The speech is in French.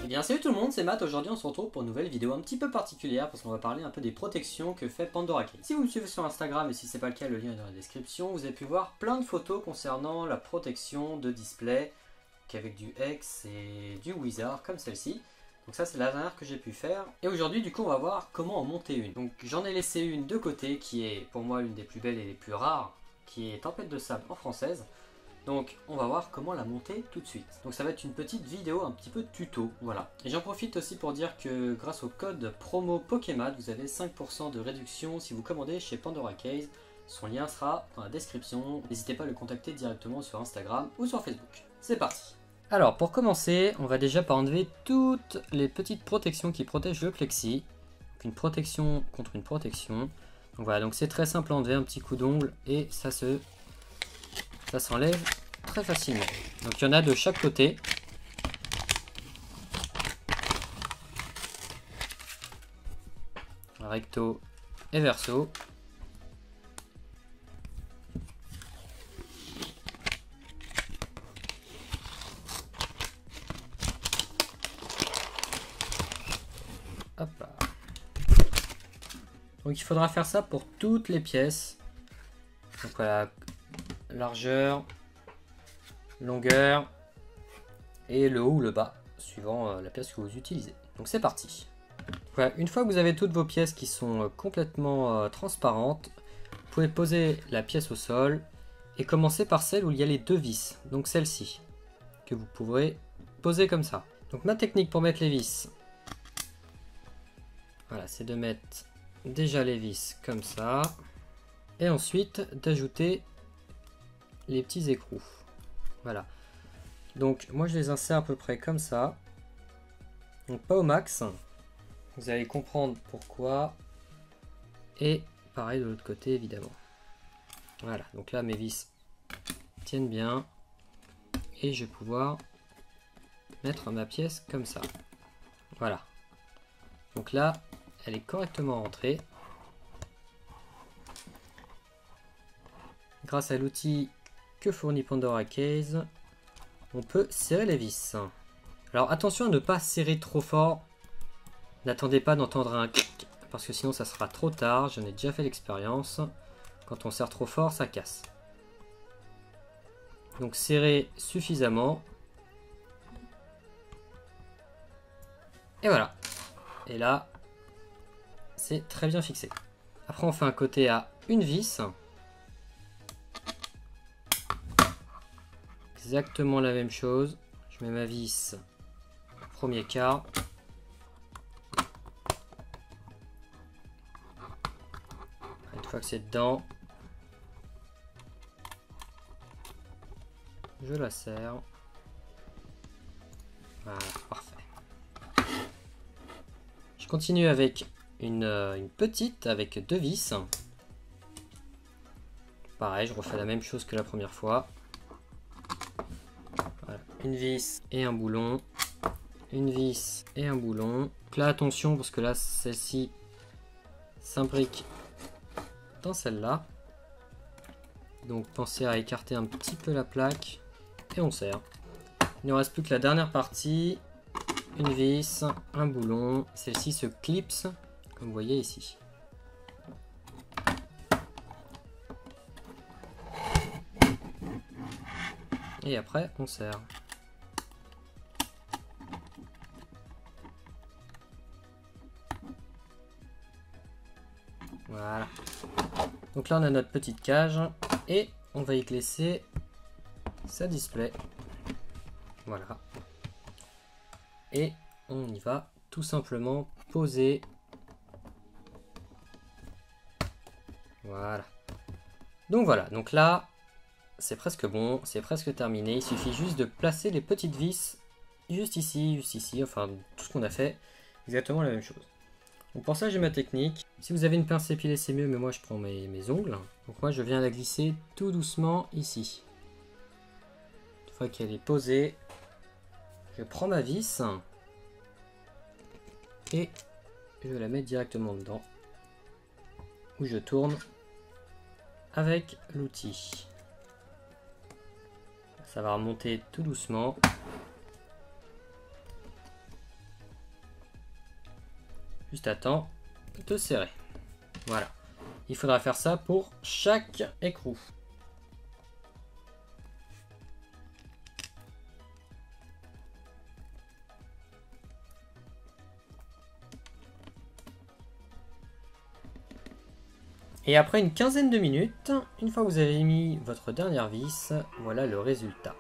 Eh bien salut tout le monde, c'est Matt. Aujourd'hui on se retrouve pour une nouvelle vidéo un petit peu particulière parce qu'on va parler un peu des protections que fait Pandora Case. Si vous me suivez sur Instagram et si c'est pas le cas, le lien est dans la description, vous avez pu voir plein de photos concernant la protection de display avec du X et du Wizard comme celle-ci. Donc ça c'est la dernière que j'ai pu faire. Et aujourd'hui du coup on va voir comment en monter une. Donc j'en ai laissé une de côté qui est pour moi l'une des plus belles et les plus rares, qui est Tempête de sable en française. Donc on va voir comment la monter tout de suite. Donc ça va être une petite vidéo un petit peu tuto, voilà. Et j'en profite aussi pour dire que grâce au code promo Pokémon, vous avez 5% de réduction si vous commandez chez Pandora Case. Son lien sera dans la description. N'hésitez pas à le contacter directement sur Instagram ou sur Facebook. C'est parti. Alors pour commencer, on va déjà par enlever toutes les petites protections qui protègent le plexi. Donc une protection contre une protection. Donc voilà, donc c'est très simple à enlever, un petit coup d'ongle et ça s'enlève très facilement. Donc il y en a de chaque côté. Recto et verso. Hop là. Donc il faudra faire ça pour toutes les pièces. Donc voilà, largeur, longueur et le haut ou le bas, suivant la pièce que vous utilisez. Donc c'est parti. Voilà, une fois que vous avez toutes vos pièces qui sont complètement transparentes, vous pouvez poser la pièce au sol et commencer par celle où il y a les deux vis, donc celle-ci, que vous pourrez poser comme ça. Donc ma technique pour mettre les vis, voilà, c'est de mettre déjà les vis comme ça, et ensuite d'ajouter les petits écrous. Voilà. Donc moi je les insère à peu près comme ça. Donc pas au max. Vous allez comprendre pourquoi. Et pareil de l'autre côté évidemment. Voilà. Donc là mes vis tiennent bien. Et je vais pouvoir mettre ma pièce comme ça. Voilà. Donc là elle est correctement rentrée. Grâce à l'outil que fournit Pandora Case, on peut serrer les vis. Alors attention à ne pas serrer trop fort. N'attendez pas d'entendre un clic, parce que sinon ça sera trop tard. J'en ai déjà fait l'expérience. Quand on serre trop fort, ça casse. Donc serrez suffisamment. Et voilà. Et là, c'est très bien fixé. Après on fait un côté à une vis. Exactement la même chose. Je mets ma vis au premier quart. Une fois que c'est dedans, je la serre. Voilà, parfait. Je continue avec une petite avec deux vis. Pareil, je refais la même chose que la première fois. Voilà, une vis et un boulon, une vis et un boulon. Donc là attention parce que là celle-ci s'imbrique dans celle-là. Donc pensez à écarter un petit peu la plaque et on serre. Il ne reste plus que la dernière partie, une vis, un boulon. Celle-ci se clipse comme vous voyez ici. Et après on serre. Voilà. Donc là on a notre petite cage et on va y glisser sa display. Voilà. Et on y va tout simplement poser. Voilà. Donc voilà. Donc là c'est presque bon, c'est presque terminé. Il suffit juste de placer les petites vis juste ici, enfin tout ce qu'on a fait, exactement la même chose. Donc pour ça j'ai ma technique. Si vous avez une pince épilée c'est mieux, mais moi je prends mes ongles. Donc moi je viens la glisser tout doucement ici. Une fois qu'elle est posée, je prends ma vis et je la mets directement dedans, où je tourne avec l'outil. Ça va remonter tout doucement. Juste à temps de serrer. Voilà. Il faudra faire ça pour chaque écrou. Et après une quinzaine de minutes, une fois que vous avez mis votre dernière vis, voilà le résultat.